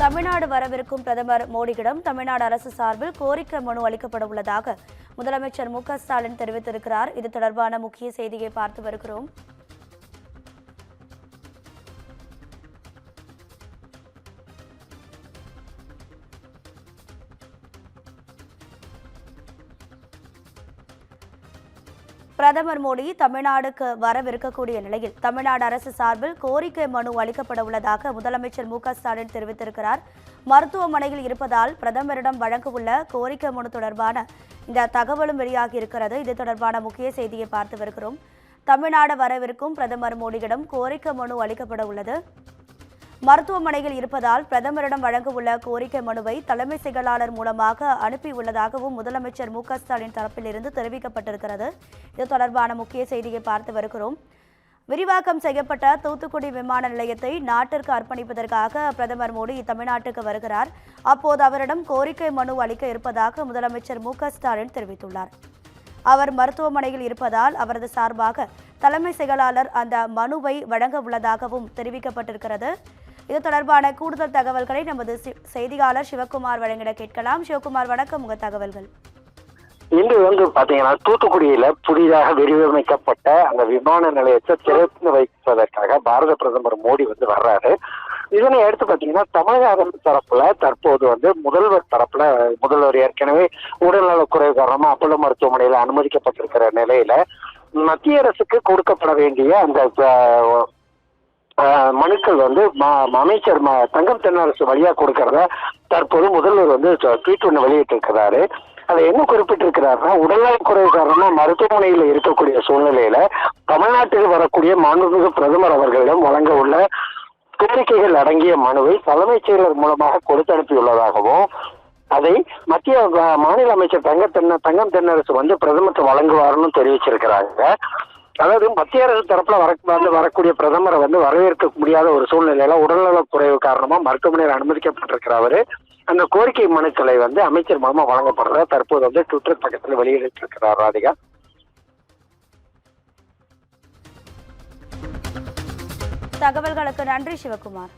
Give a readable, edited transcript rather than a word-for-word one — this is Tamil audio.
தமிழ்நாடு வரவிருக்கும் பிரதமர் மோடியிடம் தமிழ்நாடு அரசு சார்பில் கோரிக்கை மனு அளிக்கப்பட உள்ளதாக முதலமைச்சர் மு.க.ஸ்டாலின் தெரிவித்திருக்கிறார். இது தொடர்பான முக்கிய செய்தியை பார்த்து வருகிறோம். பிரதமர் மோடி தமிழ்நாடுக்கு வரவிருக்கக்கூடிய நிலையில் தமிழ்நாடு அரசு சார்பில் கோரிக்கை மனு அளிக்கப்பட உள்ளதாக முதலமைச்சர் மு.க.ஸ்டாலின் தெரிவித்திருக்கிறார். மருத்துவமனையில் இருப்பதால் பிரதமரிடம் வழங்கவுள்ள கோரிக்கை மனு தொடர்பான இந்த தகவலும் வெளியாகி இருக்கிறது. இது தொடர்பான முக்கிய செய்தியை பார்த்து வருகிறோம். தமிழ்நாடு வரவிருக்கும் பிரதமர் மோடியிடம் கோரிக்கை மனு அளிக்கப்பட உள்ளது. மருத்துவமனையில் இருப்பதால் பிரதமரிடம் வழங்கவுள்ள கோரிக்கை மனுவை தலைமை செயலாளர் மூலமாக அனுப்பியுள்ளதாகவும் முதலமைச்சர் மு.க.ஸ்டாலின் தரப்பில் இருந்து தெரிவிக்கப்பட்டிருக்கிறது. இது தொடர்பான முக்கிய செய்தியை பார்த்து வருகிறோம். விரிவாக்கம் செய்யப்பட்ட தூத்துக்குடி விமான நிலையத்தை நாட்டிற்கு அர்ப்பணிப்பதற்காக பிரதமர் மோடி தமிழ்நாட்டுக்கு வருகிறார். அப்போது அவரிடம் கோரிக்கை மனு அளிக்க இருப்பதாக முதலமைச்சர் மு.க.ஸ்டாலின் தெரிவித்துள்ளார். அவர் மருத்துவமனையில் இருப்பதால் அவரது சார்பாக தலைமை செயலாளர் அந்த மனுவை வழங்க உள்ளதாகவும் தெரிவிக்கப்பட்டிருக்கிறது. இது தொடர்பான கூடுதல் தகவல்களை நமது செய்தியாளர் சிவகுமார் வழங்கிட கேட்கலாம். சிவகுமார், வணக்கம். உங்க தகவல்கள். இன்று பாத்தீங்கன்னா தூத்துக்குடியில புதிதாக விரிவமைக்கப்பட்ட அந்த விமான நிலையத்தை திறந்து வைப்பதற்காக பாரத பிரதமர் மோடி வர்றாரு. இதனை எடுத்து பாத்தீங்கன்னா தமிழக அரசு தரப்புல தற்போது முதல்வர் தரப்புல முதல்வர் ஏற்கனவே உடல்நலக்குறைவு காரணமா அப்பல்லோ மருத்துவமனையில அனுமதிக்கப்பட்டிருக்கிற நிலையில மத்திய அரசுக்கு கொடுக்கப்பட வேண்டிய அந்த மனுக்கள் அமைச்சர் தங்கம் தென்னரசு வழியா கொடுக்கறத தற்போது முதல்வர் ட்வீட் ஒன்று வெளியிட்டு இருக்கிறாரு. அதை என்ன குறிப்பிட்டிருக்கிறாருன்னா, உடல்நலக்குறைவு காரணமா மருத்துவமனையில் இருக்கக்கூடிய சூழ்நிலையில தமிழ்நாட்டில் வரக்கூடிய மாண்புமிகு பிரதமர் அவர்களிடம் வழங்க உள்ள கோரிக்கைகள் அடங்கிய மனுவை தலைமைச் செயலர் மூலமாக கொடுத்து அனுப்பியுள்ளதாகவும் அதை மத்திய மாநில அமைச்சர் தங்கம் தென்னரசு பிரதமருக்கு வழங்குவார்னு தெரிவிச்சிருக்கிறாங்க. அதாவது மத்திய அரசு தரப்புல வரக்கூடிய பிரதமரை வரவேற்க முடியாத ஒரு சூழ்நிலையில உடல்நலக் குறைவு காரணமா மருத்துவமனையில் அனுமதிக்கப்பட்டிருக்கிற அவரு அந்த கோரிக்கை மனுக்களை அமைச்சர் மூலமா வழங்கப்படுறத தற்போது ட்விட்டர் பக்கத்தில் வெளியிட்டு இருக்கிறார். ராதிகா, தகவல்களுக்கு நன்றி சிவகுமார்.